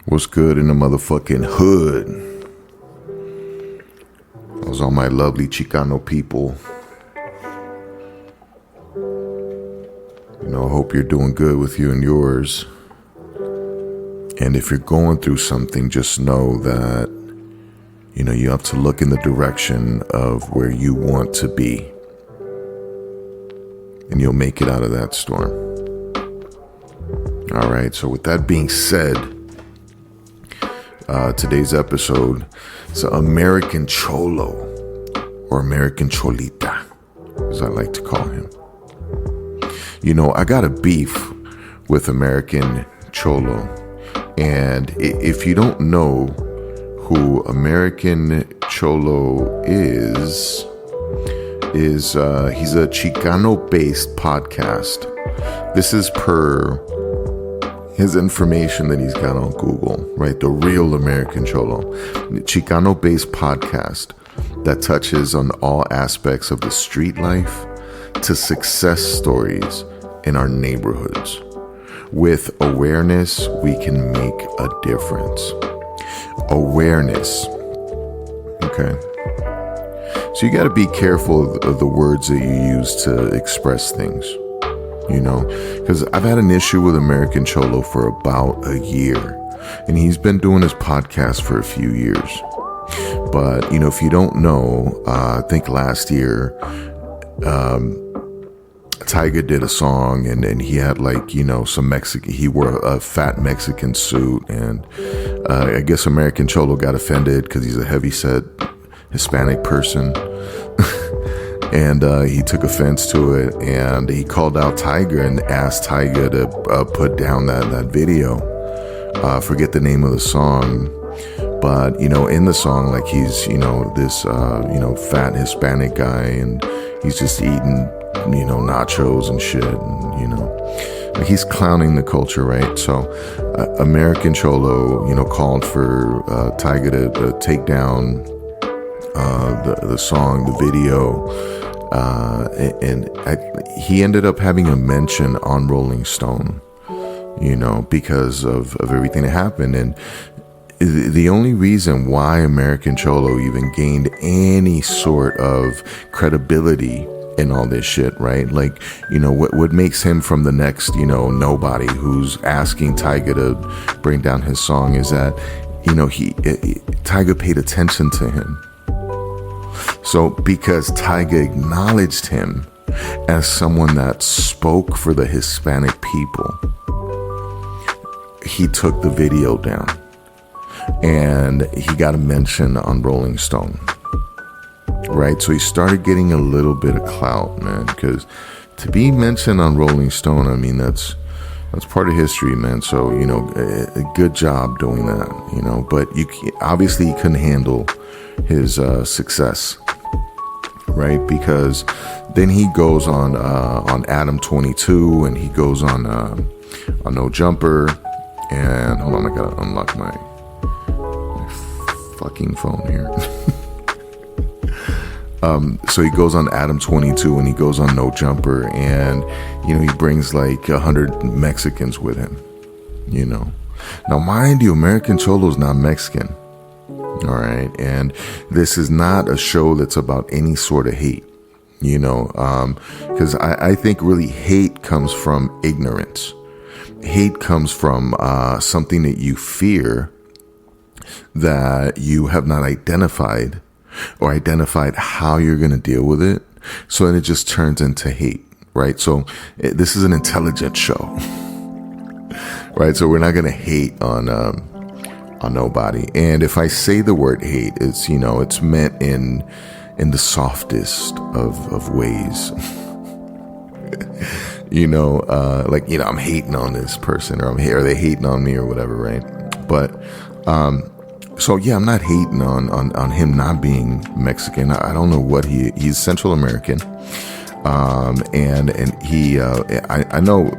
What's good in the motherfucking hood? Those all my lovely Chicano people. Hope you're doing good with you and yours. And if you're going through something, just know that, you have to look in the direction of where you want to be. And you'll make it out of that storm. All right, so with that being said, today's episode is American Cholo, or American Cholita, as I like to call him. I got a beef with American Cholo, and if you don't know who American Cholo is he's a Chicano-based podcast. This is per his information that he's got on Google, right? The real American Cholo. Chicano-based podcast that touches on all aspects of the street life to success stories in our neighborhoods. With awareness, we can make a difference. Awareness. Okay. So you got to be careful of the words that you use to express things. Because I've had an issue with American Cholo for about a year, and he's been doing his podcast for a few years. But, if you don't know, I think last year, Tyga did a song and he had some Mexican, he wore a fat Mexican suit, and I guess American Cholo got offended because he's a heavyset Hispanic person. And he took offense to it, and he called out Tyga and asked Tyga to put down that video. Forget the name of the song, but in the song, he's this fat Hispanic guy, and he's just eating nachos and shit, and he's clowning the culture, right? So American Cholo called for Tyga to take down the song, the video, and he ended up having a mention on Rolling Stone, because of everything that happened. And the only reason why American Cholo even gained any sort of credibility in all this shit, right? What makes him from the next, nobody who's asking Tyga to bring down his song is that, Tyga paid attention to him. So because Tyga acknowledged him as someone that spoke for the Hispanic people, he took the video down and he got a mention on Rolling Stone, right? So he started getting a little bit of clout, man, because to be mentioned on Rolling Stone, I mean, that's part of history, man. So, a good job doing that, but obviously he couldn't handle his success, right? Because then he goes on Adam 22, and he goes on No Jumper, and hold on, I gotta unlock my fucking phone here. So he goes on Adam 22, and he goes on No Jumper, and he brings 100 Mexicans with him. Now mind you, American Cholo's not Mexican. All right. And this is not a show that's about any sort of hate, because I think really hate comes from ignorance. Hate comes from something that you fear that you have not identified or identified how you're going to deal with it. So then it just turns into hate, right? So this is an intelligent show, right? So we're not going to hate on nobody. And if I say the word hate, it's it's meant in the softest of ways. I'm hating on this person, or are they hating on me, or whatever, right? But so yeah, I'm not hating on him not being Mexican. I don't know what he's Central American, and he I know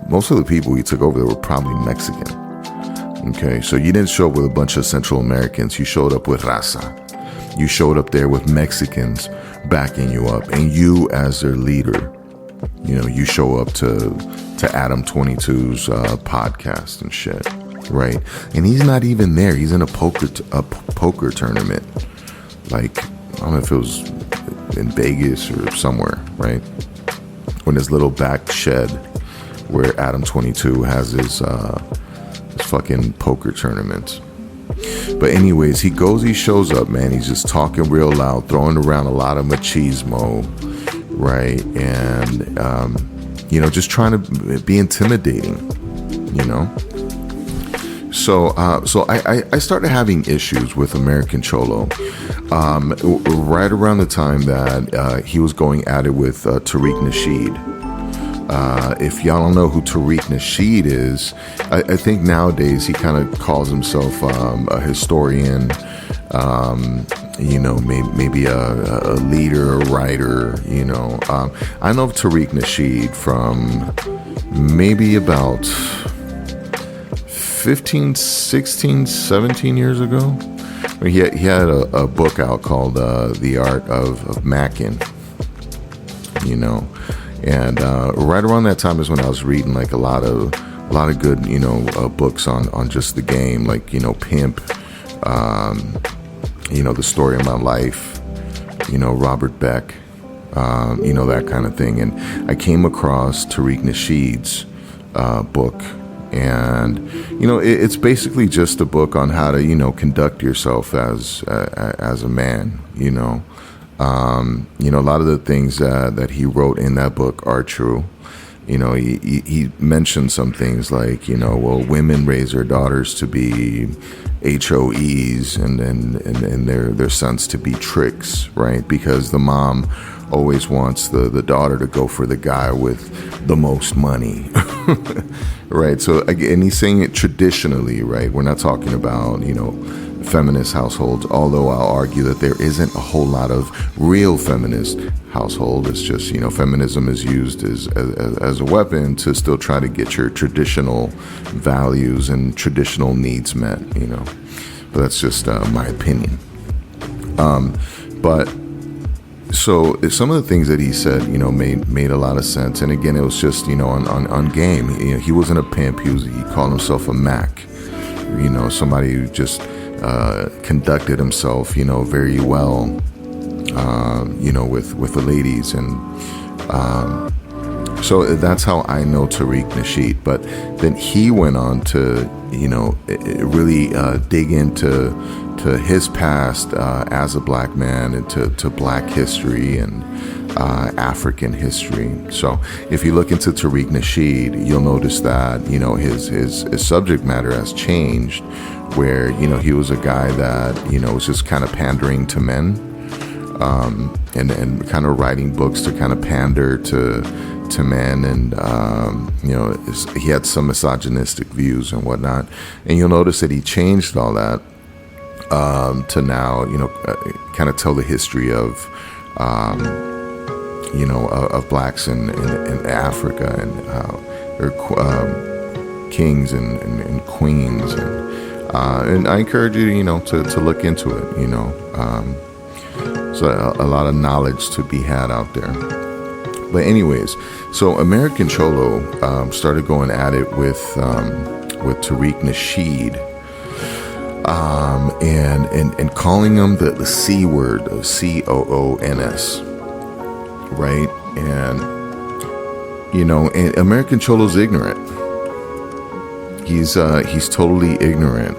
most of the people he took over there were probably Mexican. Okay, so you didn't show up with a bunch of Central Americans. You showed up with raza. You showed up there with Mexicans backing you up, and you as their leader, you show up to Adam 22's podcast and shit. right? And he's not even there. He's in a poker tournament. Like, I don't know if it was in Vegas or somewhere, right? In his little back shed where Adam 22 has his fucking poker tournaments. But anyways, he shows up, man. He's just talking real loud, throwing around a lot of machismo, right? And, just trying to be intimidating, So I started having issues with American Cholo right around the time that he was going at it with Tariq Nasheed. If y'all don't know who Tariq Nasheed is, I think nowadays he kind of calls himself a historian, maybe a leader, a writer, I know of Tariq Nasheed from maybe about 15, 16, 17 years ago. He had a book out called The Art of Mackin', and right around that time is when I was reading like a lot of good books on just the game, like Pimp, The Story of My Life, Robert Beck, that kind of thing. And I came across Tariq Nasheed's book, and it's basically just a book on how to conduct yourself as a man. A lot of the things that he wrote in that book are true. He mentioned some things like, women raise their daughters to be HOEs and their sons to be tricks, right? Because the mom always wants the daughter to go for the guy with the most money, right? So again, he's saying it traditionally, right? We're not talking about, feminist households, although I'll argue that there isn't a whole lot of real feminist household. It's just, feminism is used as a weapon to still try to get your traditional values and traditional needs met, but that's just my opinion. But so some of the things that he said, made a lot of sense. And again, it was just, on game. He wasn't a pimp. He called himself a Mac. Somebody who just conducted himself, very well, with the ladies. And so that's how I know Tariq Nasheed. But then he went on to, really dig into his past as a black man and to black history and African history. So if you look into Tariq Nasheed, you'll notice that, his subject matter has changed, where, he was a guy that, was just kind of pandering to men, and kind of writing books to kind of pander to men. And, he had some misogynistic views and whatnot. And you'll notice that he changed all that to now, kind of tell the history of, of blacks in Africa, and they're kings and queens. And I encourage you, to look into it, so a lot of knowledge to be had out there. But anyways, so American Cholo started going at it with Tariq Nasheed, and calling him the C word, COONS, right? And and American Cholo's ignorant. He's totally ignorant,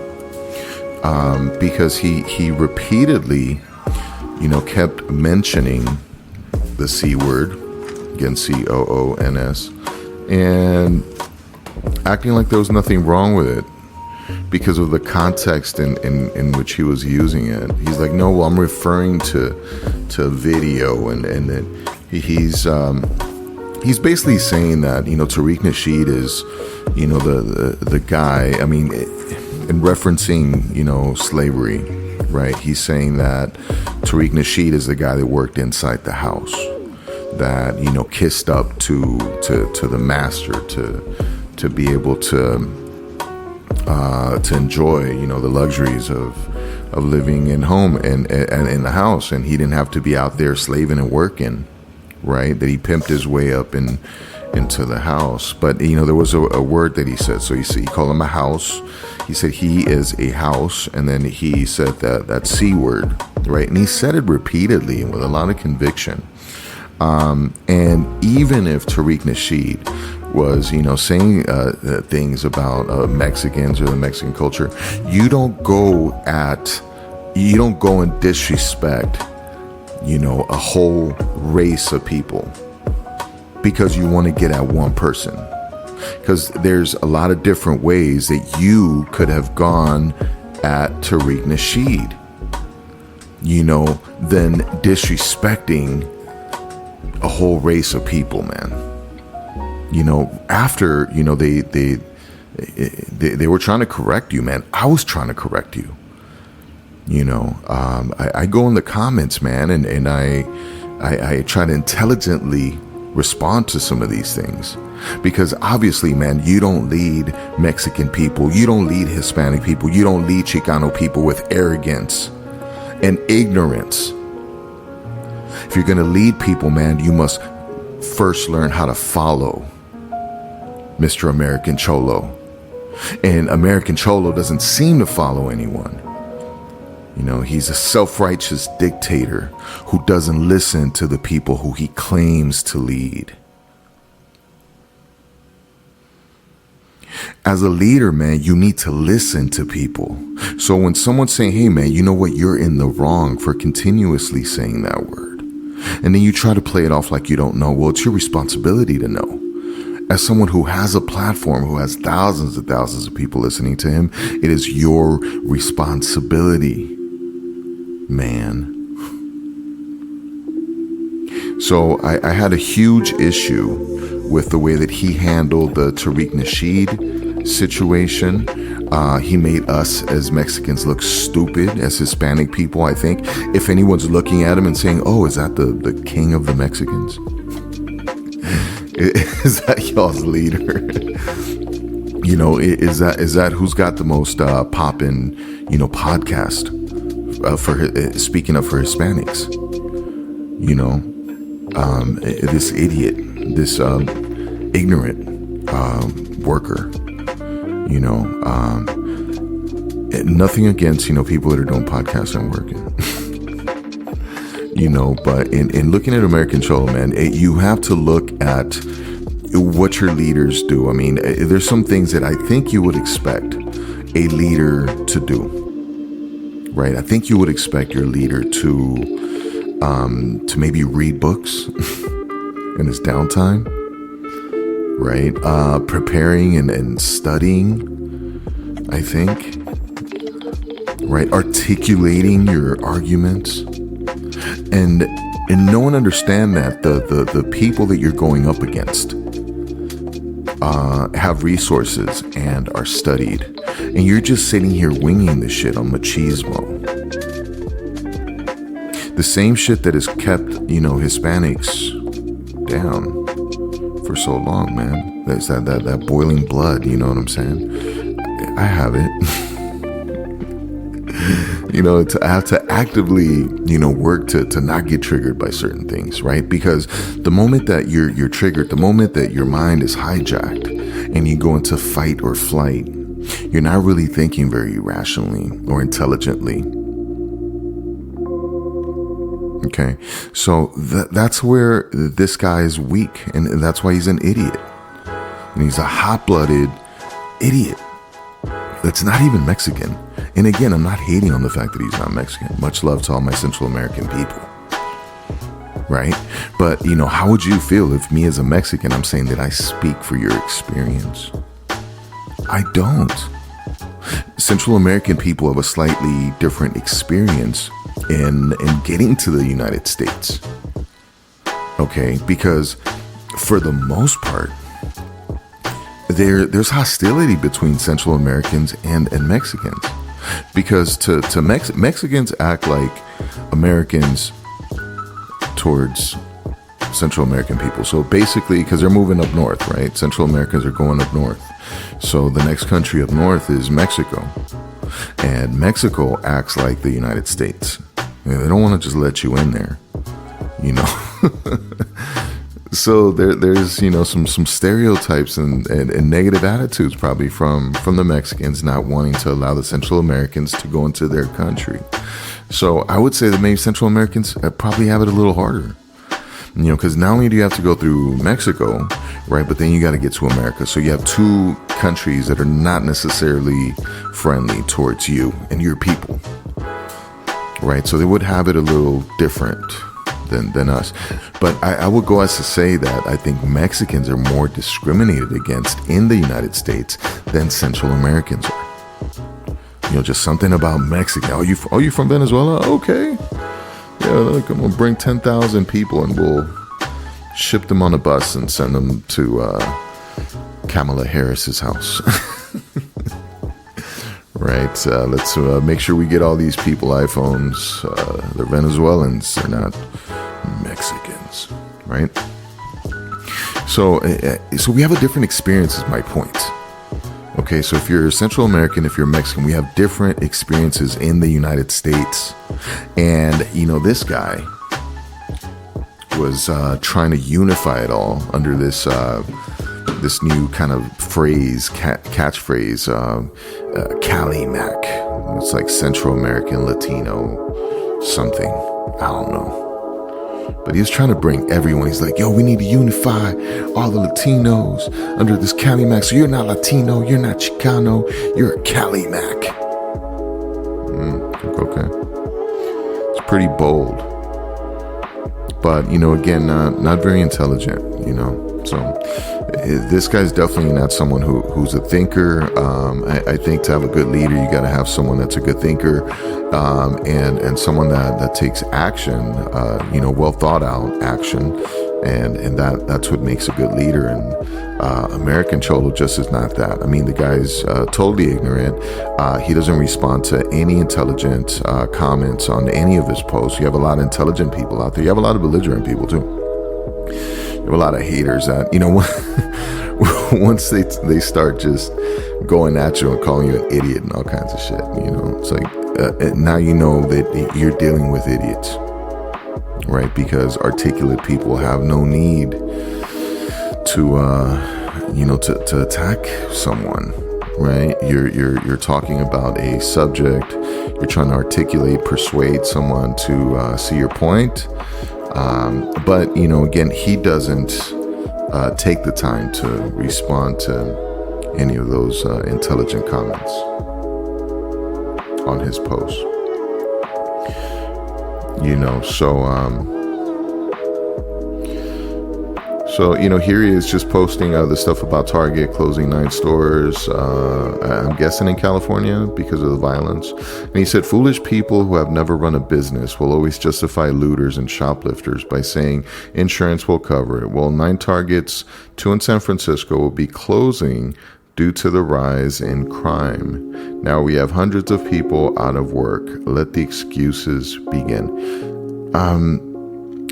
because he repeatedly, kept mentioning the C word, again, COONS, and acting like there was nothing wrong with it because of the context in which he was using it. He's like, no, well, I'm referring to video, and that he's basically saying that, Tariq Nasheed is, the guy, I mean, in referencing, slavery, right? He's saying that Tariq Nasheed is the guy that worked inside the house, that, kissed up to the master to be able to enjoy, the luxuries of living in home and in the house. And he didn't have to be out there slaving and working, right? That he pimped his way up into the house. But, there was a word that he said. So he called him a house. He said he is a house. And then he said that C word, right? And he said it repeatedly and with a lot of conviction. And even if Tariq Nasheed was, saying things about Mexicans or the Mexican culture, you don't go and disrespect, a whole race of people because you want to get at one person. Because there's a lot of different ways that you could have gone at Tariq Nasheed, than disrespecting a whole race of people, man. After, they were trying to correct you, man. I was trying to correct you. I go in the comments, man, and I try to intelligently respond to some of these things. Because obviously, man, you don't lead Mexican people, you don't lead Hispanic people, you don't lead Chicano people with arrogance and ignorance. If you're going to lead people, man, you must first learn how to follow Mr. American Cholo. And American Cholo doesn't seem to follow anyone. He's a self-righteous dictator who doesn't listen to the people who he claims to lead. As a leader, man, you need to listen to people. So when someone's saying, hey, man, you know what? You're in the wrong for continuously saying that word. And then you try to play it off like you don't know. Well, it's your responsibility to know. As someone who has a platform, who has thousands and thousands of people listening to him, it is your responsibility, man. So I had a huge issue with the way that he handled the Tariq Nasheed situation. He made us as Mexicans look stupid, as Hispanic people, I think. If anyone's looking at him and saying, oh, is that the king of the Mexicans? Is that y'all's leader? Is that who's got the most poppin', podcast for speaking of for Hispanics? This idiot, this ignorant worker. Nothing against people that are doing podcasts and working. But in looking at American Cholo, man, you have to look at what your leaders do. I mean, there's some things that I think you would expect a leader to do, right? I think you would expect your leader to maybe read books in his downtime, right? Preparing and studying, I think, right? Articulating your arguments. And know and understand that the people that you're going up against have resources and are studied. And you're just sitting here winging the shit on machismo. The same shit that has kept, Hispanics down for so long, man. That's that boiling blood, you know what I'm saying? I have it. I have to actively, work to not get triggered by certain things, right? Because the moment that you're triggered, the moment that your mind is hijacked and you go into fight or flight, you're not really thinking very rationally or intelligently. Okay, so that's where this guy is weak, and that's why he's an idiot. And he's a hot-blooded idiot that's not even Mexican. And again, I'm not hating on the fact that he's not Mexican. Much love to all my Central American people, right? But, how would you feel if me as a Mexican, I'm saying that I speak for your experience? I don't. Central American people have a slightly different experience in getting to the United States. Okay, because for the most part, there's hostility between Central Americans and Mexicans. Because to Mexicans act like Americans towards Central American people. So basically, because they're moving up north, right? Central Americans are going up north. So the next country up north is Mexico. And Mexico acts like the United States. They don't want to just let you in there, So there's some stereotypes and negative attitudes probably from the Mexicans not wanting to allow the Central Americans to go into their country. So I would say that maybe Central Americans probably have it a little harder. Because not only do you have to go through Mexico, right, but then you got to get to America. So you have two countries that are not necessarily friendly towards you and your people, right? So they would have it a little different than us. But I would go as to say that I think Mexicans are more discriminated against in the United States than Central Americans are. Just something about Mexican. Are you from Venezuela? Okay. Yeah, look, I'm gonna bring 10,000 people and we'll ship them on a bus and send them to Kamala Harris's house. Right? Let's make sure we get all these people iPhones. They're Venezuelans. They're not Mexicans, right? So we have a different experience, is my point. Okay, so if you're Central American, if you're Mexican, we have different experiences in the United States. And, this guy was trying to unify it all under this new kind of catchphrase, Cali Mac. It's like Central American, Latino, something. I don't know. But he was trying to bring everyone. He's like, yo, we need to unify all the Latinos under this Cali Mac. So you're not Latino, you're not Chicano, you're a Cali Mac. Okay. It's pretty bold. But, again, not very intelligent, So this guy's definitely not someone who's a thinker. I think to have a good leader, you got to have someone that's a good thinker, and someone that takes action, well thought out action, and that's what makes a good leader. And American Cholo just is not that. I mean, the guy's totally ignorant. He doesn't respond to any intelligent comments on any of his posts. You have a lot of intelligent people out there. You have a lot of belligerent people too. You have a lot of haters that, once they start just going at you and calling you an idiot and all kinds of shit, it's like, now you know that you're dealing with idiots, right? Because articulate people have no need to attack someone, right? You're talking about a subject, you're trying to articulate, persuade someone to see your point. But, again, he doesn't take the time to respond to any of those intelligent comments on his post. So, here he is just posting the stuff about Target closing 9 stores, I'm guessing in California because of the violence. And he said, foolish people who have never run a business will always justify looters and shoplifters by saying insurance will cover it. Well, 9 Targets, 2 in San Francisco, will be closing due to the rise in crime. Now we have hundreds of people out of work. Let the excuses begin.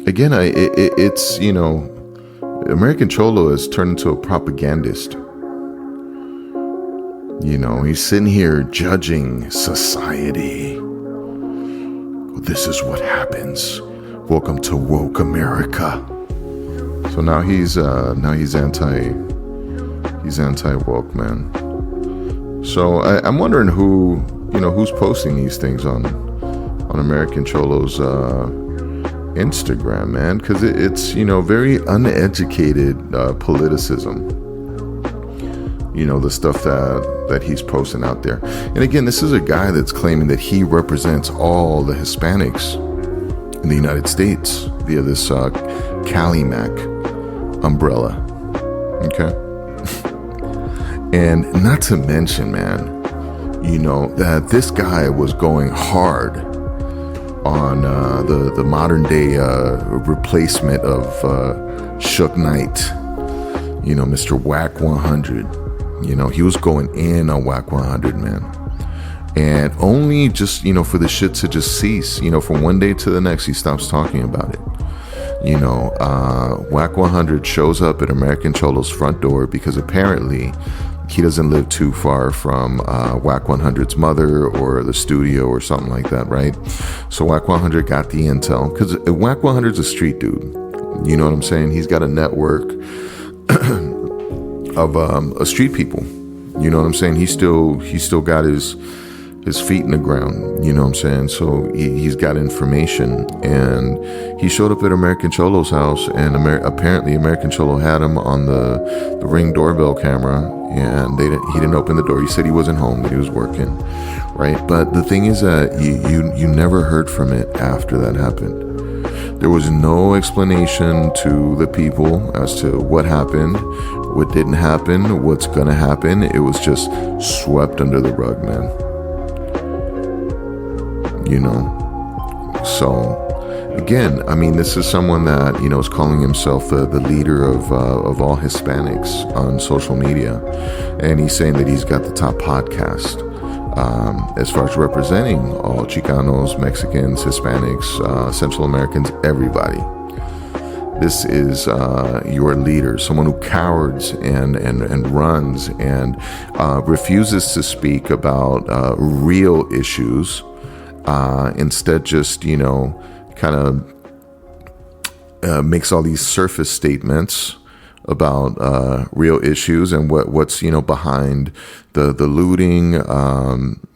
Again, it's, American Cholo has turned into a propagandist. He's sitting here judging society. This is what happens. Welcome to woke America. So now he's anti-woke, man. So I'm wondering who's posting these things on American Cholo's Instagram, man, because it's very uneducated politicism, the stuff that he's posting out there. And again, this is a guy that's claiming that he represents all the Hispanics in the United States via this Cali Mac umbrella. Okay. And not to mention, man, that this guy was going hard on the modern day replacement of Suge Knight, Mr. Wack 100. He was going in on Wack 100, man. And only just, for the shit to just cease, from one day to the next, he stops talking about it. Wack 100 shows up at American Cholo's front door because apparently he doesn't live too far from Wack 100's mother or the studio or something like that, right? So Wack 100 got the intel because Wack 100's a street dude. You know what I'm saying? He's got a network of street people. You know what I'm saying? He's still got his feet in the ground. You know what I'm saying? So he's got information, and he showed up at American Cholo's house, and apparently American Cholo had him on the Ring doorbell camera, and he didn't open the door. He said he wasn't home, that he was working, right? But the thing is that you never heard from it after that happened. There was no explanation to the people as to what happened, what didn't happen, what's gonna happen. It was just swept under the rug, man. You know, so again, I mean, this is someone that, you know, is calling himself the leader of all Hispanics on social media, and he's saying that he's got the top podcast as far as representing all Chicanos, Mexicans, Hispanics, Central Americans, everybody. This is your leader, someone who cowards and runs and refuses to speak about real issues. Instead, just, you know, kind of makes all these surface statements about real issues and what's, you know, behind the looting.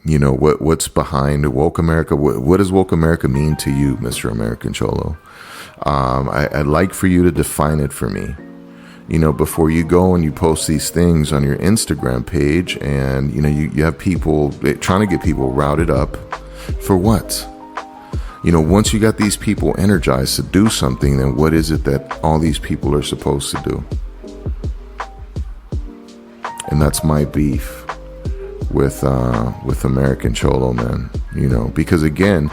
You know, what's behind woke America. What does woke America mean to you, Mr. American Cholo? I'd like for you to define it for me. You know, before you go and you post these things on your Instagram page, and, you know, you have people trying to get people routed up. For what? You know, once you got these people energized to do something, then what is it that all these people are supposed to do? And that's my beef with American Cholo, man. You know, because again,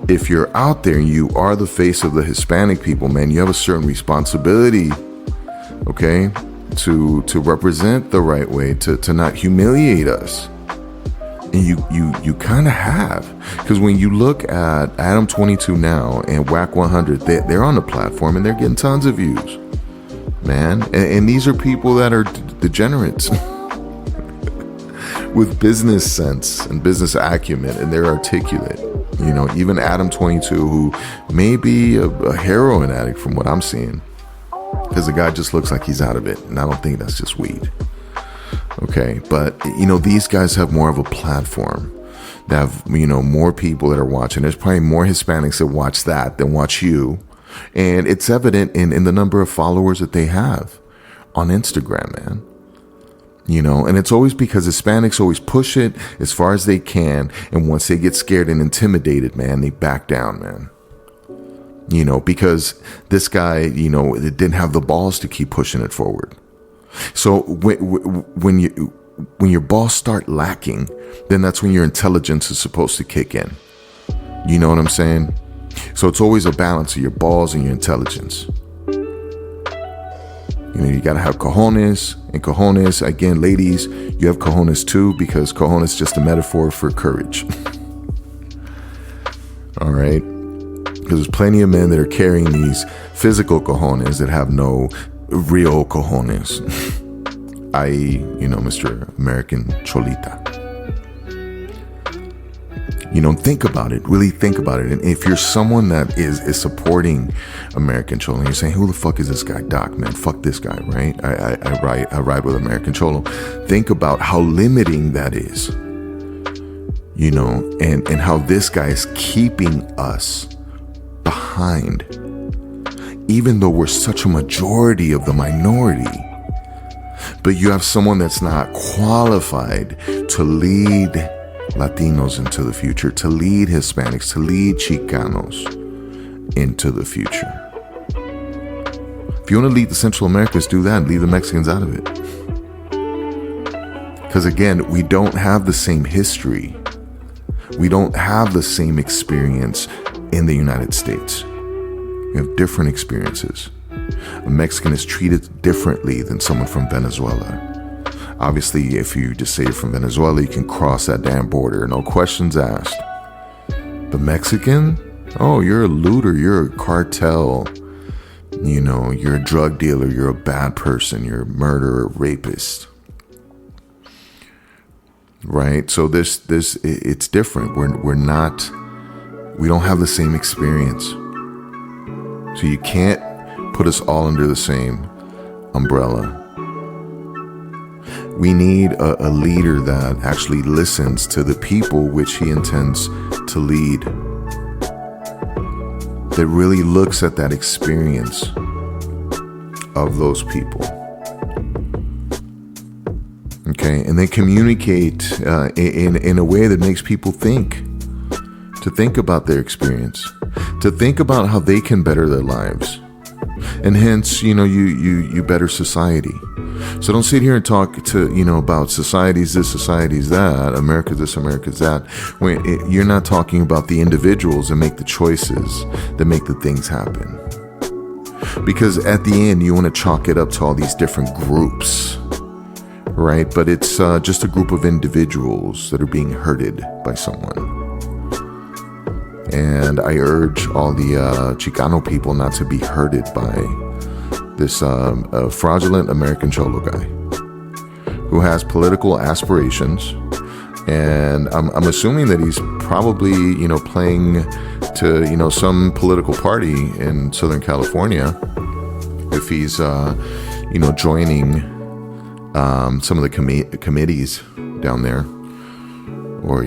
if you're out there and you are the face of the Hispanic people, man, you have a certain responsibility, okay, to represent the right way, to not humiliate us. And you kind of have, because when you look at Adam 22 now and Wack 100, they're on the platform and they're getting tons of views, man. And these are people that are degenerates with business sense and business acumen, and they're articulate. You know, even Adam 22, who may be a heroin addict from what I'm seeing, because the guy just looks like he's out of it, and I don't think that's just weed. Okay, but, you know, these guys have more of a platform. They have, you know, more people that are watching. There's probably more Hispanics that watch that than watch you. And it's evident in the number of followers that they have on Instagram, man. You know, and it's always because Hispanics always push it as far as they can. And once they get scared and intimidated, man, they back down, man. You know, because this guy, you know, didn't have the balls to keep pushing it forward. So when your balls start lacking, then that's when your intelligence is supposed to kick in. You know what I'm saying? So it's always a balance of your balls and your intelligence. You know, you gotta have cojones, and cojones, again, ladies, you have cojones too, because cojones is just a metaphor for courage. All right? Because there's plenty of men that are carrying these physical cojones that have no real cojones, i.e., you know, Mr. American Cholita. You know, think about it. Really think about it. And if you're someone that is supporting American Cholo, and you're saying, who the fuck is this guy? Doc, man, fuck this guy, right? I ride with American Cholo. Think about how limiting that is. You know, and how this guy is keeping us behind, even though we're such a majority of the minority. But you have someone that's not qualified to lead Latinos into the future, to lead Hispanics, to lead Chicanos into the future. If you want to lead the Central Americans, do that and leave the Mexicans out of it. Because again, we don't have the same history. We don't have the same experience in the United States. We have different experiences. A Mexican is treated differently than someone from Venezuela. Obviously, if you just say you're from Venezuela, you can cross that damn border, no questions asked. But Mexican? Oh, you're a looter, you're a cartel. You know, you're a drug dealer, you're a bad person, you're a murderer, rapist. Right? So it's different. We don't have the same experience. So you can't put us all under the same umbrella. We need a leader that actually listens to the people which he intends to lead, that really looks at that experience of those people. Okay, and they communicate in a way that makes people think, to think about their experience, to think about how they can better their lives, and hence, you better society. So don't sit here and talk about society's this, society's that, America's this, America's that, when you're not talking about the individuals that make the choices, that make the things happen. Because at the end, you want to chalk it up to all these different groups, right? But it's just a group of individuals that are being hurted by someone. And I urge all the Chicano people not to be hurted by this fraudulent American Cholo guy who has political aspirations. And I'm assuming that he's probably, playing to, some political party in Southern California if he's, joining some of the committees down there, or,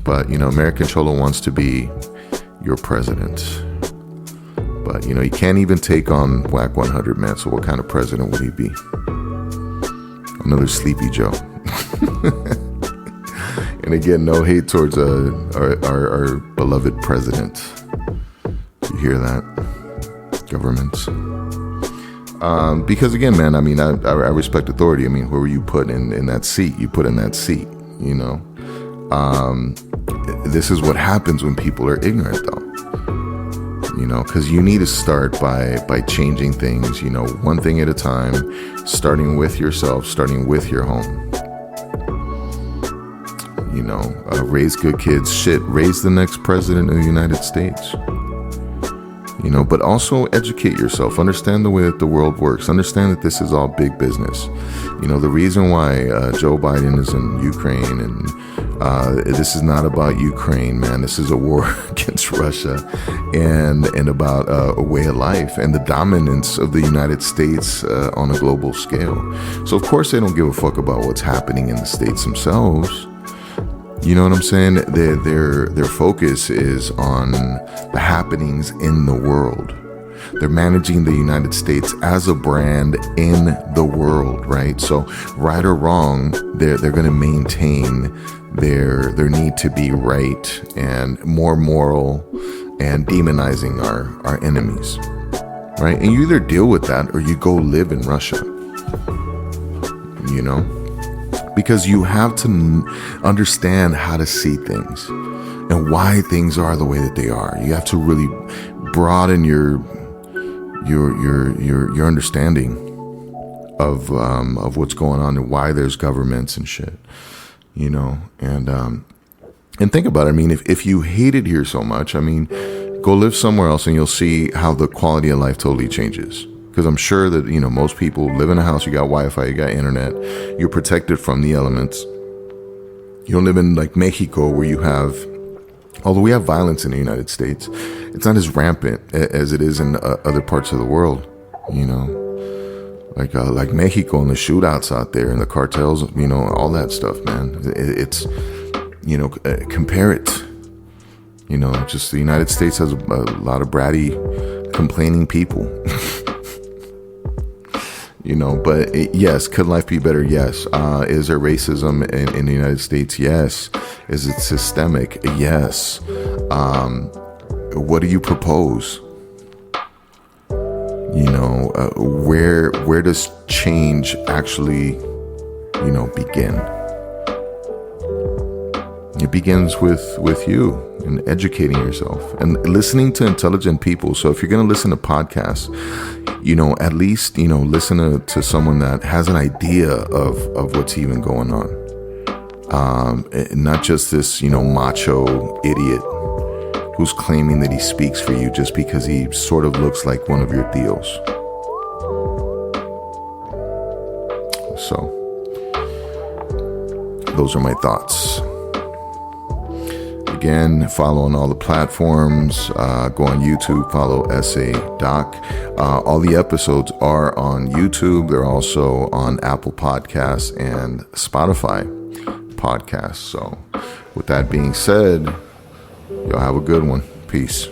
but, American Cholo wants to be your president. But, he can't even take on Wack 100, man. So what kind of president would he be? Another Sleepy Joe. And again, no hate towards our beloved president. You hear that? Government. Because again, man, I respect authority. Whoever you put in that seat, you put in that seat, This is what happens when people are ignorant, though. Because you need to start by changing things, one thing at a time, starting with yourself, starting with your home. Raise good kids, raise the next president of the United States. But also educate yourself, understand the way that the world works, understand that this is all big business. The reason why Joe Biden is in Ukraine, and this is not about Ukraine, man. This is a war against Russia and about a way of life and the dominance of the United States on a global scale. So of course they don't give a fuck about what's happening in the states themselves. You know what I'm saying? Their focus is on the happenings in the world. They're managing the United States as a brand in the world, right? So right or wrong, they're going to maintain their need to be right and more moral and demonizing our enemies, right? And you either deal with that or you go live in Russia, because you have to understand how to see things and why things are the way that they are. You have to really broaden your understanding of what's going on and why there's governments and shit, and think about it. If you hate it here so much, go live somewhere else and you'll see how the quality of life totally changes. Because I'm sure that, most people live in a house, you got Wi-Fi, you got internet, you're protected from the elements. You don't live in like Mexico where you have, although we have violence in the United States, it's not as rampant as it is in other parts of the world, like Mexico and the shootouts out there and the cartels, all that stuff, man. It's, compare it, just the United States has a lot of bratty, complaining people. But yes, could life be better? Yes. Is there racism in the United States? Yes. Is it systemic? Yes. What do you propose? Where does change actually, begin? It begins with you and educating yourself and listening to intelligent people. So if you're going to listen to podcasts, at least, listen to someone that has an idea of what's even going on. Not just this, macho idiot who's claiming that he speaks for you just because he sort of looks like one of your tios. So those are my thoughts. Again, follow on all the platforms. Go on YouTube, follow SA Doc. All the episodes are on YouTube. They're also on Apple Podcasts and Spotify Podcasts. So with that being said, y'all have a good one. Peace.